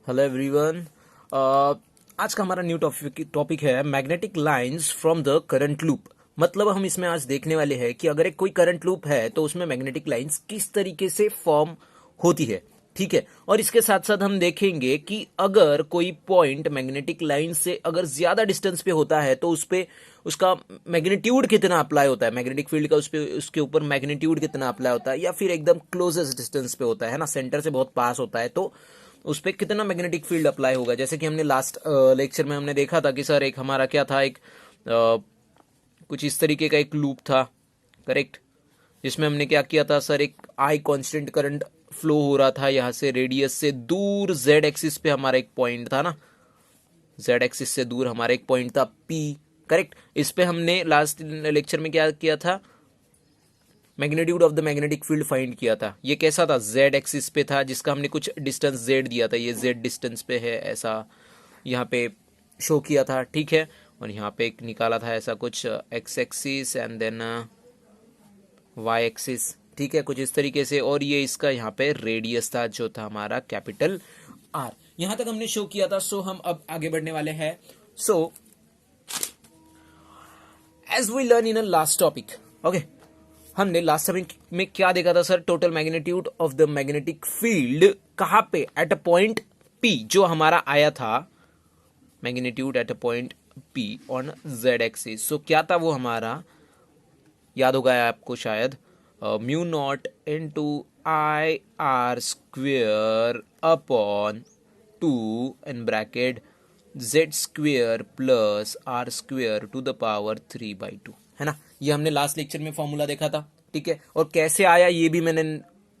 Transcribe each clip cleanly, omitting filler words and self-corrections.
Hello everyone. आज का हमारा न्यू टॉपिक है magnetic lines from the current loop. मतलब हम इसमें आज देखने वाले हैं कि अगर एक कोई करंट लूप है तो उसमें मैग्नेटिक लाइंस किस तरीके से फॉर्म होती है। ठीक है, और इसके साथ साथ हम देखेंगे कि अगर कोई पॉइंट मैग्नेटिक लाइन से अगर ज्यादा डिस्टेंस पे होता है तो उस पे उसका मैग्नीट्यूड कितना अप्लाई होता है, मैग्नेटिक फील्ड का उस पे उसके ऊपर मैग्नीट्यूड कितना अप्लाई होता है, या फिर एकदम क्लोजेस्ट डिस्टेंस पे होता है ना, सेंटर से बहुत पास होता है तो उस पर कितना मैग्नेटिक फील्ड अप्लाई होगा। जैसे कि हमने लास्ट लेक्चर में हमने देखा था कि सर एक हमारा क्या था, एक कुछ इस तरीके का एक लूप था, करेक्ट, जिसमें हमने क्या किया था सर, एक आई कांस्टेंट करंट फ्लो हो रहा था यहाँ से रेडियस से दूर, जेड एक्सिस पे हमारा एक पॉइंट था ना, जेड एक्सिस से दूर हमारा एक पॉइंट था पी, करेक्ट। इस पे हमने लास्ट लेक्चर में क्या किया था, magnitude of the magnetic field find किया था। ये कैसा था, जेड एक्सिस पे था, जिसका हमने कुछ डिस्टेंस जेड दिया था, ये जेड डिस्टेंस पे है ऐसा यहाँ पे शो किया था, ठीक है। और यहाँ पे एक निकाला था ऐसा कुछ X axis and then Y axis, ठीक है, कुछ इस तरीके से। और ये इसका यहाँ पे रेडियस था जो था हमारा कैपिटल आर। यहां तक हमने शो किया था। सो हम अब आगे बढ़ने वाले हैं। So as we learn in a last topic, okay, हमने लास्ट टाइम में क्या देखा था sir, total magnitude of the magnetic field कहां पे, एट अ पॉइंट पी, जो हमारा आया था magnitude at a point P on Z axis. So क्या था वो हमारा, याद होगा आपको शायद, mu not into I R square upon 2 in bracket Z square plus R square to the power 3/2, है ना। ये हमने लास्ट लेक्चर में फॉर्मूला देखा था, ठीक है। और कैसे आया ये भी मैंने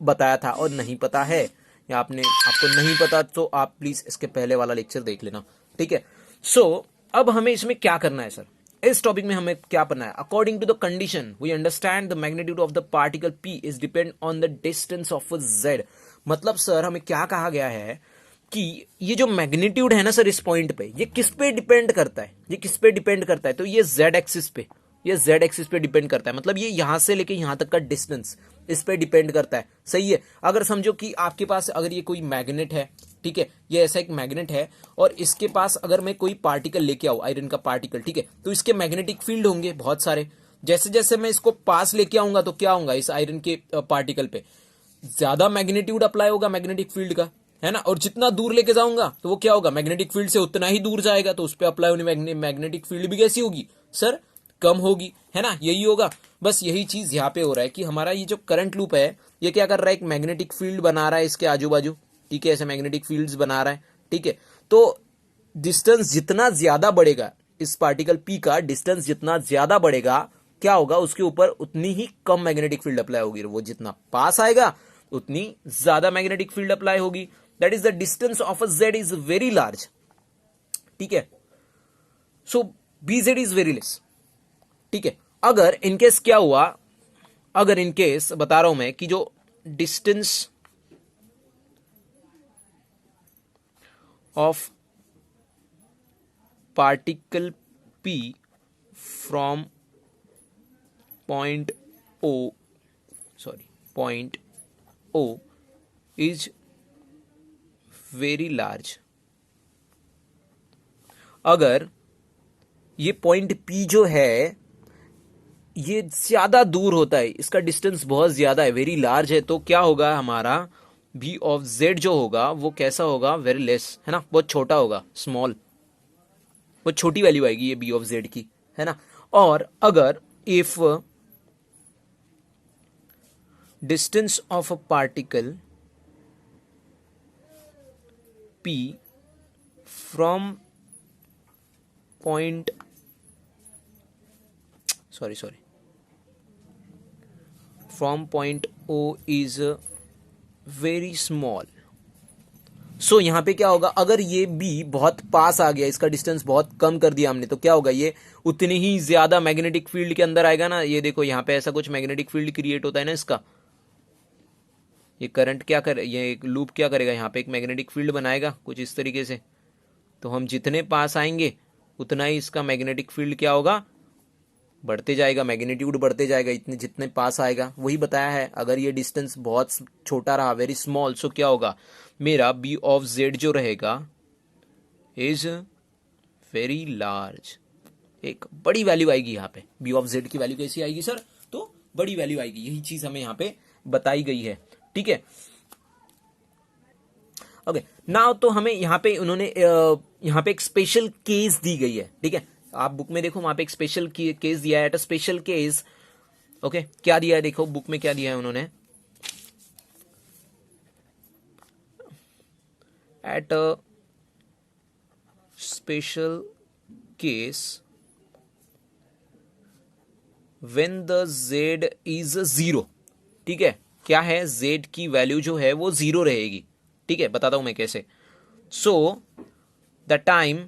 बताया था। और नहीं पता है या आपको नहीं पता तो आप प्लीज इसके पहले वाला लेक्चर देख लेना, ठीक है। सो अब हमें इसमें क्या करना है सर, इस टॉपिक में हमें क्या करना है, according to the condition we understand the magnitude of the particle P is depend on the distance of Z. मतलब सर हमें क्या कहा गया है कि ये जो मैग्नीट्यूड है ना सर इस पॉइंट पे, ये किस पे डिपेंड करता है, ये किस पे डिपेंड करता है, तो ये जेड एक्सिस पे, ये जेड एक्सिस पे डिपेंड करता है। मतलब ये यहां से लेके यहां तक का डिस्टेंस इस पे डिपेंड करता है, सही है। अगर समझो कि आपके पास अगर ये कोई मैग्नेट है, ठीक है, ये ऐसा एक मैग्नेट है और इसके पास अगर मैं कोई पार्टिकल लेके आऊं, आयरन का पार्टिकल, ठीक है, तो इसके मैग्नेटिक फील्ड होंगे बहुत सारे। जैसे जैसे मैं इसको पास लेके आऊंगा तो क्या होगा, इस आयरन के पार्टिकल पे ज्यादा मैग्नीट्यूड अप्लाई होगा मैग्नेटिक फील्ड का, है ना। और जितना दूर लेके जाऊंगा तो वो क्या होगा, मैग्नेटिक फील्ड से उतना ही दूर जाएगा, तो उस पर अप्लाई होने मैग्नेटिक फील्ड भी कैसी होगी सर, कम होगी, है ना। यही होगा, बस यही चीज यहाँ पे हो रहा है कि हमारा ये जो करंट लूप है ये क्या कर रहा है, एक मैग्नेटिक फील्ड बना रहा है इसके आजू बाजू, ठीक है, ऐसे मैग्नेटिक फील्ड्स बना रहा है, ठीक है। तो डिस्टेंस जितना ज्यादा बढ़ेगा, इस पार्टिकल पी का डिस्टेंस जितना ज्यादा बढ़ेगा, क्या होगा, उसके ऊपर उतनी ही कम मैग्नेटिक फील्ड अप्लाई होगी। वो जितना पास आएगा उतनी ज्यादा मैग्नेटिक फील्ड अप्लाई होगी। That is the distance of a Z is very large, ठीक है। So B Z is very less, ठीक है। अगर इनकेस क्या हुआ, अगर इनकेस बता रहा हूं मैं कि जो distance of particle P from point O, point O is very large, अगर ये पॉइंट पी जो है ये ज्यादा दूर होता है, इसका डिस्टेंस बहुत ज्यादा है, वेरी लार्ज है, तो क्या होगा हमारा बी ऑफ जेड जो होगा वो कैसा होगा, वेरी लेस, है ना, बहुत छोटा होगा, स्मॉल, बहुत छोटी वैल्यू आएगी ये बी ऑफ जेड की, है ना। और अगर if distance of a particle P from point from point O is very small, so यहां पे क्या होगा, अगर ये बी बहुत पास आ गया, इसका डिस्टेंस बहुत कम कर दिया हमने, तो क्या होगा, ये उतनी ही ज्यादा मैग्नेटिक फील्ड के अंदर आएगा ना। ये देखो यहां पे ऐसा कुछ मैग्नेटिक फील्ड क्रिएट होता है ना इसका, ये करंट क्या करे, ये एक लूप क्या करेगा, यहाँ पे एक मैग्नेटिक फील्ड बनाएगा कुछ इस तरीके से। तो हम जितने पास आएंगे उतना ही इसका मैग्नेटिक फील्ड क्या होगा, बढ़ते जाएगा, मैग्नीट्यूड बढ़ते जाएगा, इतने जितने पास आएगा, वही बताया है। अगर ये डिस्टेंस बहुत छोटा रहा, वेरी स्मॉल, सो क्या होगा, मेरा बी ऑफ जेड जो रहेगा इज वेरी लार्ज, एक बड़ी वैल्यू आएगी यहाँ पे। बी ऑफ जेड की वैल्यू कैसी आएगी सर, तो बड़ी वैल्यू आएगी, यही चीज हमें यहाँ पे बताई गई है, ठीक है। ओके नाउ तो हमें यहाँ पे उन्होंने यहाँ पे एक स्पेशल केस दी गई है, ठीक है। आप बुक में देखो, वहां पे एक स्पेशल केस दिया है, at a special case. Okay क्या दिया है, देखो बुक में क्या दिया है उन्होंने, at a special case when the Z is 0, ठीक है। क्या है, जेड की वैल्यू जो है वो 0 रहेगी, ठीक है। बताता हूं मैं कैसे। So the time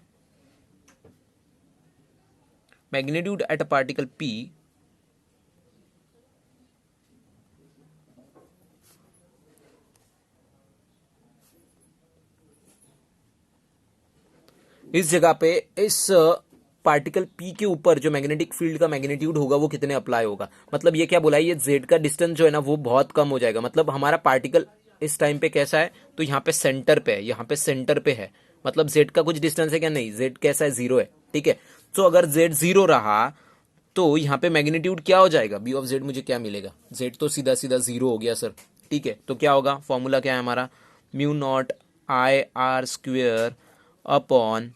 magnitude at a particle P इस जगह पे इस पार्टिकल P के ऊपर जो मैग्नेटिक फील्ड का मैग्नीट्यूड होगा वो कितने अप्लाई होगा। मतलब ये क्या बोला है, ये Z का डिस्टेंस जो है ना वो बहुत कम हो जाएगा। मतलब हमारा पार्टिकल इस टाइम पे कैसा है, तो यहाँ पे सेंटर पे है, यहाँ पे सेंटर पे है। मतलब Z का कुछ डिस्टेंस है क्या, नहीं, Z कैसा है, 0 है, ठीक है। तो अगर Z 0 रहा तो यहाँ पे मैग्नीट्यूड क्या हो जाएगा, बी ऑफ जेड मुझे क्या मिलेगा, जेड तो सीधा सीधा 0 हो गया सर, ठीक है। तो क्या होगा, फॉर्मूला क्या है हमारा, mu naught I R square upon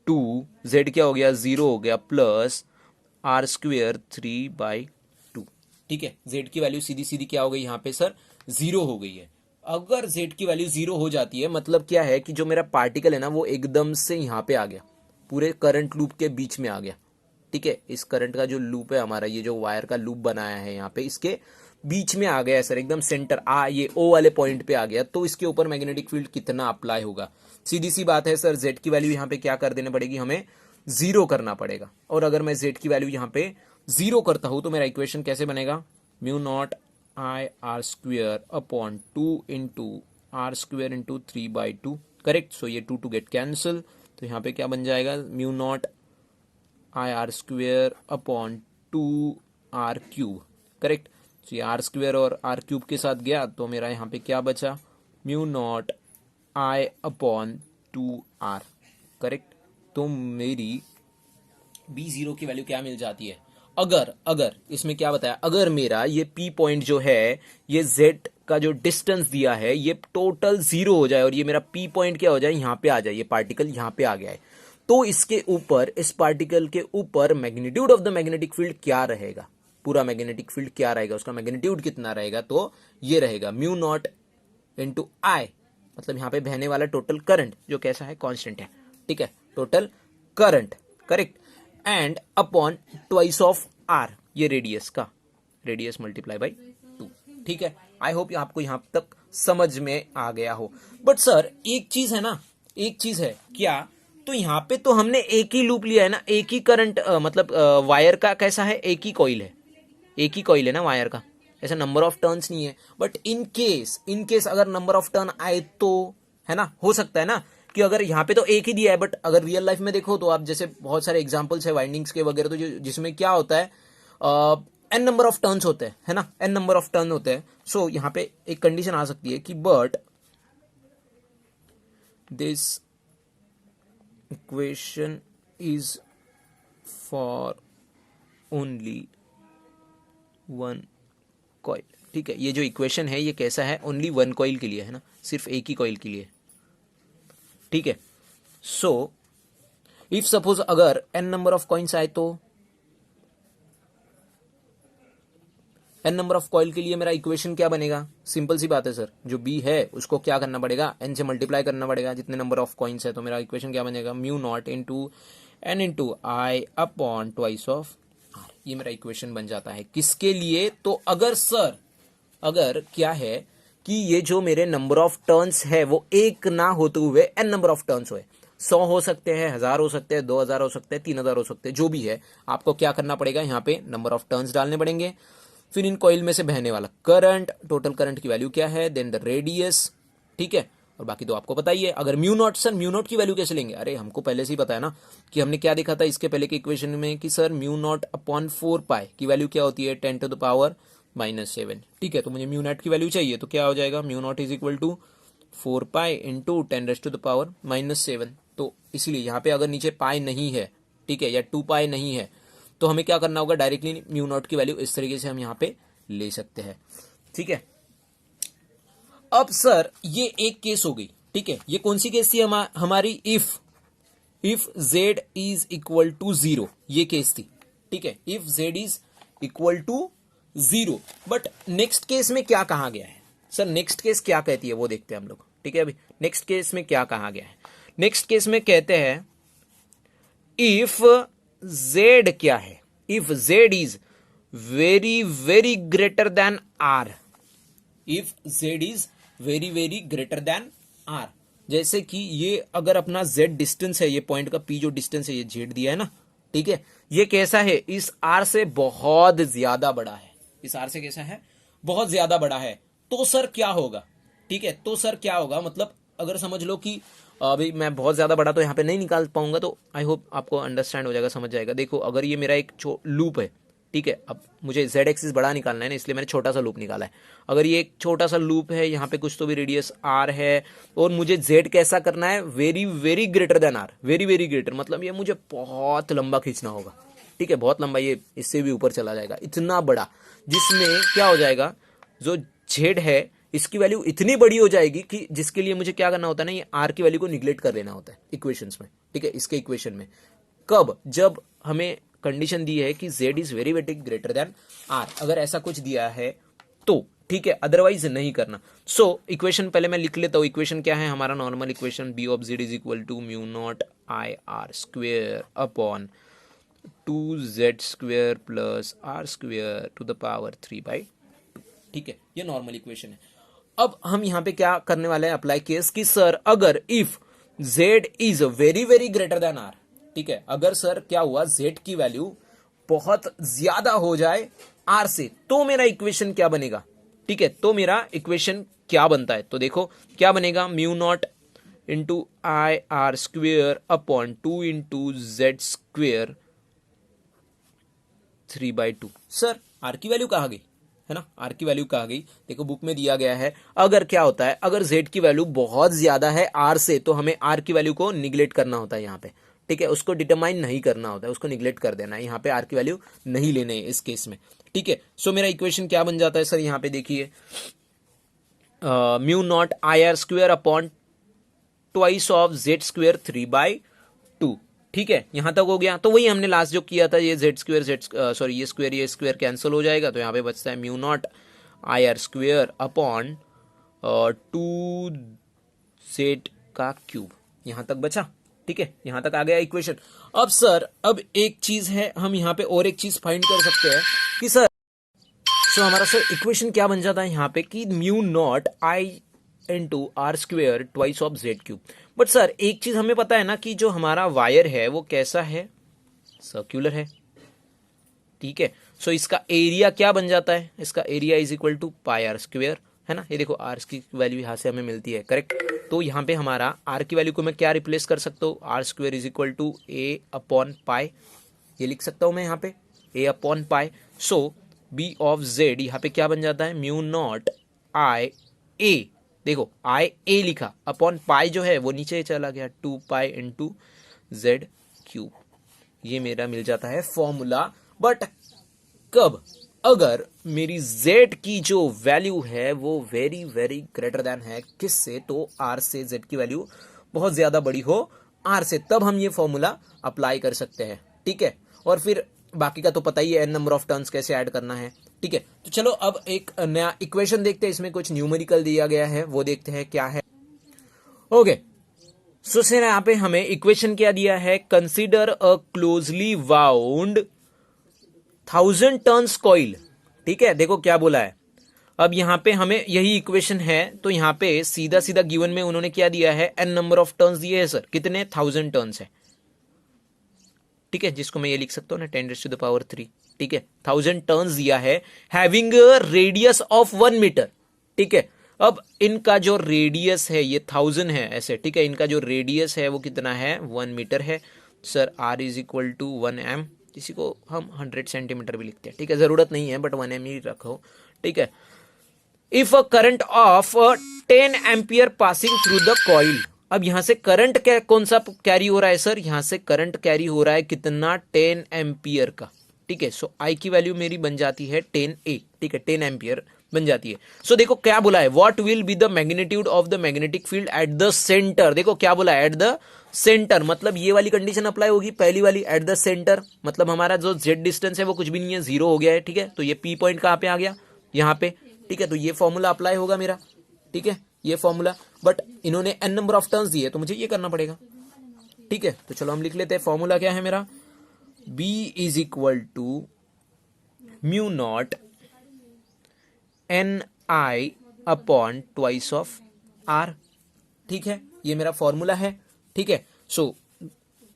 2, Z क्या हो गया, 0 हो गया, प्लस आर स्क्वेयर 3/2, ठीक है। जेड की वैल्यू सीधी सीधी क्या हो गई यहाँ पे सर, 0 हो गई है। अगर जेड की वैल्यू 0 हो जाती है मतलब क्या है कि जो मेरा पार्टिकल है ना वो एकदम से यहाँ पे आ गया, पूरे करंट लूप के बीच में आ गया, ठीक है। इस करंट का जो लूप है हमारा, ये जो वायर का लूप बनाया है यहाँ पे, इसके बीच में आ गया है सर, एकदम सेंटर ये ओ वाले पॉइंट पे आ गया। तो इसके ऊपर मैग्नेटिक फील्ड कितना अप्लाई होगा, सीधी सी बात है सर, जेड की वैल्यू यहाँ पे क्या कर देनी पड़ेगी, हमें 0 करना पड़ेगा। और अगर मैं जेड की वैल्यू यहाँ पे 0 करता हूं तो मेरा इक्वेशन कैसे बनेगा, mu not I R square upon 2 into R square into 3/2, correct. So ये 2 गेट कैंसिल, तो यहाँ पे क्या बन जाएगा, mu not I R square upon 2r³, correct. तो ये आर स्क्वेयर और r³ के साथ गया तो मेरा यहाँ पे क्या बचा, mu not I upon 2r, correct. तो मेरी b0 की वैल्यू क्या मिल जाती है, अगर इसमें क्या बताया, अगर मेरा ये p पॉइंट जो है, ये z का जो डिस्टेंस दिया है ये टोटल 0 हो जाए और ये मेरा p पॉइंट क्या हो जाए, यहाँ पे आ जाए, ये पार्टिकल यहाँ पे आ गया है, तो इसके ऊपर, इस पार्टिकल के ऊपर magnitude of the magnetic field क्या रहेगा, पूरा मैग्नेटिक फील्ड क्या रहेगा, उसका मैग्नीट्यूड कितना रहेगा, तो ये रहेगा म्यू नॉट इंटू आई, मतलब यहाँ पे बहने वाला टोटल करंट जो कैसा है, कांस्टेंट है, ठीक है, total current, correct, and upon twice of R, ये रेडियस का, रेडियस मल्टीप्लाई बाई 2, ठीक है। आई होप आपको यहाँ तक समझ में आ गया हो। बट सर एक चीज है ना, एक चीज है क्या, तो यहाँ पे तो हमने एक ही लूप लिया है ना, एक ही करंट, मतलब वायर का कैसा है, एक ही कॉइल है, एक ही कॉइल है ना वायर का, ऐसा नंबर ऑफ टर्न्स नहीं है। बट इन केस अगर नंबर ऑफ टर्न आए तो, है ना, हो सकता है ना कि अगर यहाँ पे तो एक ही दिया है, बट अगर रियल लाइफ में देखो तो आप जैसे बहुत सारे एग्जांपल्स है वाइंडिंग्स के वगैरह, तो जिसमें क्या होता है, एन नंबर ऑफ टर्न्स होते हैं, है ना, एन नंबर ऑफ टर्न होते हैं। सो यहाँ पे एक कंडीशन आ सकती है कि but this equation is for only one coil, ठीक है। ये जो इक्वेशन है ये कैसा है, ओनली वन कॉइल के लिए है ना, सिर्फ एक ही कॉइल के लिए, ठीक है। सो इफ सपोज अगर एन नंबर ऑफ कॉइन्स आए तो एन नंबर ऑफ कॉइल के लिए मेरा इक्वेशन क्या बनेगा, सिंपल सी बात है सर, जो बी है उसको क्या करना पड़ेगा, एन से मल्टीप्लाई करना पड़ेगा, जितने नंबर ऑफ कॉइन्स है। तो मेरा इक्वेशन क्या बनेगा, mu naught into N into I upon twice of R, ये मेरा इक्वेशन बन जाता है। किसके लिए, तो अगर सर, अगर क्या है कि ये जो मेरे नंबर ऑफ टर्न्स है वो एक ना होते हुए एन नंबर ऑफ टर्न्स हो, 100 हो सकते हैं, 1000 हो सकते हैं, 2000 हो सकते हैं, 3000 हो सकते हैं, जो भी है, आपको क्या करना पड़ेगा, यहाँ पे नंबर ऑफ टर्न्स डालने पड़ेंगे, फिर इन कॉइल में से बहने वाला करंट, टोटल करंट की वैल्यू क्या है, देन द रेडियस, ठीक है, और बाकी तो आपको पता ही है। अगर mu naught, sir mu naught की वैल्यू कैसे लेंगे? अरे हमको पहले से ही पता है ना कि हमने क्या देखा था इसके पहले के इक्वेशन में कि सर म्यू नॉट अपॉन 4 पाई की वैल्यू क्या होती है 10⁻⁻⁷ ठीक है। तो मुझे म्यू नॉट की वैल्यू चाहिए तो क्या हो जाएगा, mu naught is equal to 4 pi into 10⁻⁻⁷। तो इसलिए यहाँ पे अगर नीचे पाई नहीं है, ठीक है, या 2 पाई नहीं है, तो हमें क्या करना होगा, डायरेक्टली म्यू नॉट की वैल्यू इस तरीके से हम यहाँ पे ले सकते हैं, ठीक है। अब सर ये एक केस हो गई, ठीक है। ये कौन सी केस थी हमारी, if z is equal to 0, ये केस थी, ठीक है, if z is equal to 0। But next case में क्या कहा गया है सर, नेक्स्ट केस क्या कहती है वो देखते हैं हम लोग, ठीक है। अभी नेक्स्ट केस में क्या कहा गया है, नेक्स्ट केस में कहते हैं इफ z क्या है, if z is very very greater than r, if z is very very greater than r, जैसे कि ये अगर अपना z डिस्टेंस है, ये पॉइंट का p जो डिस्टेंस है ये z दिया है ना, ठीक है, ये कैसा है, इस r से बहुत ज्यादा बड़ा है, इस r से कैसा है, बहुत ज्यादा बड़ा है, तो सर क्या होगा, ठीक है। तो सर क्या होगा, मतलब अगर समझ लो कि अभी मैं बहुत ज्यादा बड़ा तो यहाँ पे नहीं निकाल पाऊंगा, तो आई होप आपको अंडरस्टैंड हो जाएगा, समझ जाएगा। देखो अगर ये मेरा एक लूप है, ठीक है, अब मुझे z एक्सिस बड़ा निकालना है ना, इसलिए मैंने छोटा सा लूप निकाला है। अगर ये एक छोटा सा लूप है, यहाँ पे कुछ तो भी रेडियस r है, और मुझे z कैसा करना है, very very greater than r, very very greater, मतलब ये मुझे बहुत लंबा खींचना होगा, ठीक है, बहुत लंबा, ये इससे भी ऊपर चला जाएगा, इतना बड़ा, जिसमें क्या हो जाएगा, जो z है इसकी वैल्यू इतनी बड़ी हो जाएगी कि जिसके लिए मुझे क्या करना होता है ना, ये r की वैल्यू को निग्लेक्ट कर लेना होता है इक्वेशंस में, ठीक है, इसके इक्वेशन में। कब, जब हमें कंडीशन दी है कि z is very very greater than r, अगर ऐसा कुछ दिया है तो, ठीक है, अदरवाइज नहीं करना। सो इक्वेशन पहले मैं लिख लेता हूं, इक्वेशन क्या है हमारा, normal equation b of z is equal to mu not I R square upon 2z² plus r² to the power 3/2, ठीक है, ये नॉर्मल इक्वेशन है। अब हम यहां पे क्या करने वाले हैं, अप्लाई केस कि सर अगर if z is very very greater than r, ठीक है, अगर सर क्या हुआ, z की वैल्यू बहुत ज्यादा हो जाए r से, तो मेरा इक्वेशन क्या बनेगा, ठीक है, तो मेरा इक्वेशन क्या बनता है, तो देखो क्या बनेगा, म्यू नॉट इंटू आई R square upon 2 into z² 3/2। Sir r की वैल्यू कहाँ गई, है ना, r की वैल्यू कहाँ गई, देखो बुक में दिया गया है, अगर क्या होता है, अगर z की वैल्यू बहुत ज्यादा है r से, तो हमें r की वैल्यू को निगलेक्ट करना होता है यहाँ पे, ठीक है, उसको डिटरमाइन नहीं करना होता है, उसको निगलेक्ट कर देना है, यहाँ पे r की वैल्यू नहीं लेने है इस केस में, ठीक है। सो मेरा इक्वेशन क्या बन जाता है सर, यहाँ पे देखिए mu naught I R square upon twice of z² 3/2, ठीक है, यहां तक हो गया। तो वही हमने लास्ट जो किया था, ये z² ये स्क्वेयर कैंसिल हो जाएगा, तो यहाँ पे बचता है mu not I R square upon 2z³ यहां तक बचा, ठीक है, यहां तक आ गया इक्वेशन। अब सर अब एक चीज है, हम यहाँ पे और एक चीज फाइंड कर सकते हैं कि सर हमारा सर इक्वेशन क्या बन जाता है यहाँ पे कि mu not I into r² twice of z³। But sir एक चीज हमें पता है ना कि जो हमारा वायर है वो कैसा है, सर्क्यूलर है, ठीक है। सो इसका एरिया क्या बन जाता है, इसका area is equal to πr², है ना, ये देखो r की वैल्यू यहाँ से हमें मिलती है, करेक्ट। तो यहाँ पे हमारा r की वैल्यू को मैं क्या रिप्लेस कर सकता हूँ, r² is equal to a upon pi, ये लिख सकता हूँ मैं यहाँ पे a upon pi. So b of z यहाँ पे क्या बन जाता है, म्यू नॉट आई a, देखो आई a लिखा अपॉन पाई जो है वो नीचे चला गया, 2 पाई इंटू z³, ये मेरा मिल जाता है फॉर्मूला। बट कब, अगर मेरी z की जो वैल्यू है वो वेरी वेरी ग्रेटर देन है किससे, तो r से, z की वैल्यू बहुत ज्यादा बड़ी हो r से, तब हम ये फॉर्मूला अप्लाई कर सकते हैं, ठीक है। और फिर बाकी का तो पता ही है, n नंबर ऑफ टर्न्स कैसे ऐड करना है, ठीक है। तो चलो अब एक नया इक्वेशन देखते हैं, इसमें कुछ न्यूमेरिकल दिया गया है, वो देखते हैं क्या है। ओके, सो सर यहाँ पे हमें इक्वेशन क्या दिया है, consider a closely wound 1000 turns coil, ठीक है, देखो क्या बोला है। अब यहाँ पे हमें यही इक्वेशन है, तो यहाँ पे सीधा सीधा गिवन में उन्होंने क्या दिया है, n नंबर ऑफ टर्न्स दिए है सर, कितने, 1000 टर्न्स है, ठीक है, जिसको मैं ये लिख सकता हूँ ना 10⁻�3, ठीक है, 1000 टर्न्स दिया है, हैविंग रेडियस ऑफ 1 मीटर, ठीक है। अब इनका जो रेडियस है ये 1000 है ऐसे, ठीक है, इनका जो रेडियस है वो कितना है 1 मीटर है sir. r is equal to 1m, इसी को हम 100 सेंटीमीटर भी लिखते हैं, ठीक है, जरूरत नहीं है बट 1m ही रखो, ठीक है। If a current of 10 ampere passing through the coil, अब यहां से करंट क्या कौन सा कैरी हो रहा है सर, यहां से करंट कैरी हो रहा है कितना 10 एम्पियर का, ठीक है। सो आई की वैल्यू मेरी बन जाती है 10A, ठीक है, 10 एम्पियर बन जाती है। सो देखो क्या बोला है, what will be the magnitude of the magnetic field at the centre, देखो क्या बोला है एट द सेंटर, मतलब ये वाली कंडीशन अप्लाई होगी, पहली वाली एट द सेंटर, मतलब हमारा जो जेड डिस्टेंस है वो कुछ भी नहीं है, 0 हो गया है, ठीक है। तो ये पी पॉइंट कहां पे आ गया, यहां पे, ठीक है। तो ये फॉर्मूला अप्लाई होगा मेरा, ठीक है, ये फॉर्मूला, बट इन्होंने n नंबर ऑफ टर्न्स दिए तो मुझे ये करना पड़ेगा, ठीक है। तो चलो हम लिख लेते हैं, फॉर्मूला क्या है मेरा, B is equal to mu naught NI upon twice of R, ठीक है, ये मेरा फॉर्मूला है, ठीक है। सो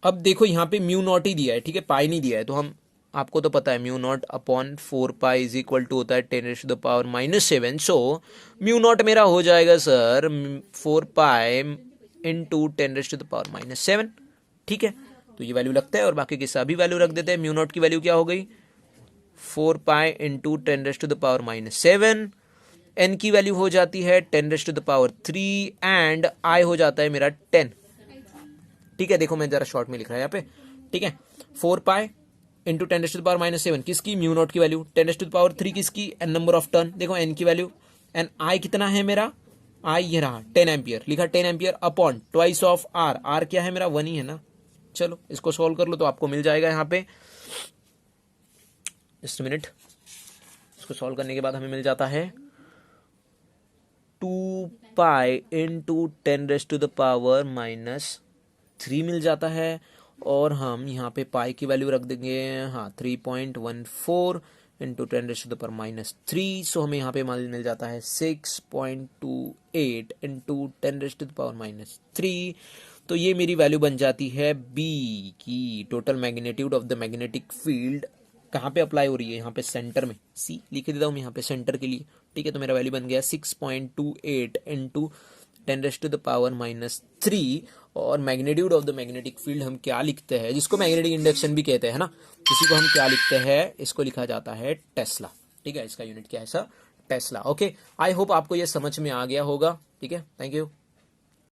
अब देखो यहां पे म्यू नॉट ही दिया है, ठीक है, पाई नहीं दिया है, तो हम, आपको तो पता है mu naught upon 4 pi is equal to होता है 10⁻⁻⁷। सो म्यू नॉट मेरा हो जाएगा सर 4 पाई इंटू 10⁻⁻⁷, ठीक है। तो ये वैल्यू लगता है और बाकी के सभी वैल्यू रख देते हैं। म्यू नॉट की वैल्यू क्या हो गई 4 पाई इंटू 10⁻⁻⁷, एन की वैल्यू हो जाती है 10⁻³ एंड आई हो जाता है मेरा 10, ठीक है। देखो मैं जरा शॉर्ट में लिख रहा है यहाँ पे, ठीक है। 4 पाई इंटू 10⁻⁻⁷ किसकी, म्यू नॉट की वैल्यू, 10⁻³ किसकी, एन नंबर ऑफ टर्न, देखो एन की वैल्यू, एन आई कितना है मेरा, आई ये रहा 10 एम्पियर, लिखा 10 ampere upon twice of R, R क्या है मेरा 1 ही है ना। चलो इसको सॉल्व कर लो तो आपको मिल जाएगा यहाँ पे, जस्ट मिनट, इसको सॉल्व करने के बाद हमें मिल जाता है 2 पाई इंटू 10⁻⁻³ मिल जाता है, और हम यहाँ पे पाई की वैल्यू रख देंगे, हाँ 3.14 इंटू 10⁻⁻3, सो हमें यहाँ पे मिल जाता है 6.28 इंटू 10⁻⁻3। तो ये मेरी वैल्यू बन जाती है बी की, total magnitude of the magnetic field कहाँ पे अप्लाई हो रही है, यहाँ पे सेंटर में, सी लिख देता हूँ मैं यहाँ पे सेंटर के लिए, ठीक है। तो मेरा वैल्यू बन गया 6.28 इंटू 10⁻⁻3, और magnitude of the magnetic field हम क्या लिखते हैं, जिसको मैग्नेटिक इंडक्शन भी कहते हैं ना, इसी को हम क्या लिखते हैं, इसको लिखा जाता है टेस्ला, ठीक है। इसका यूनिट क्या है sir, Tesla, okay. I hope आपको ये समझ में आ गया होगा, ठीक है, थैंक यू।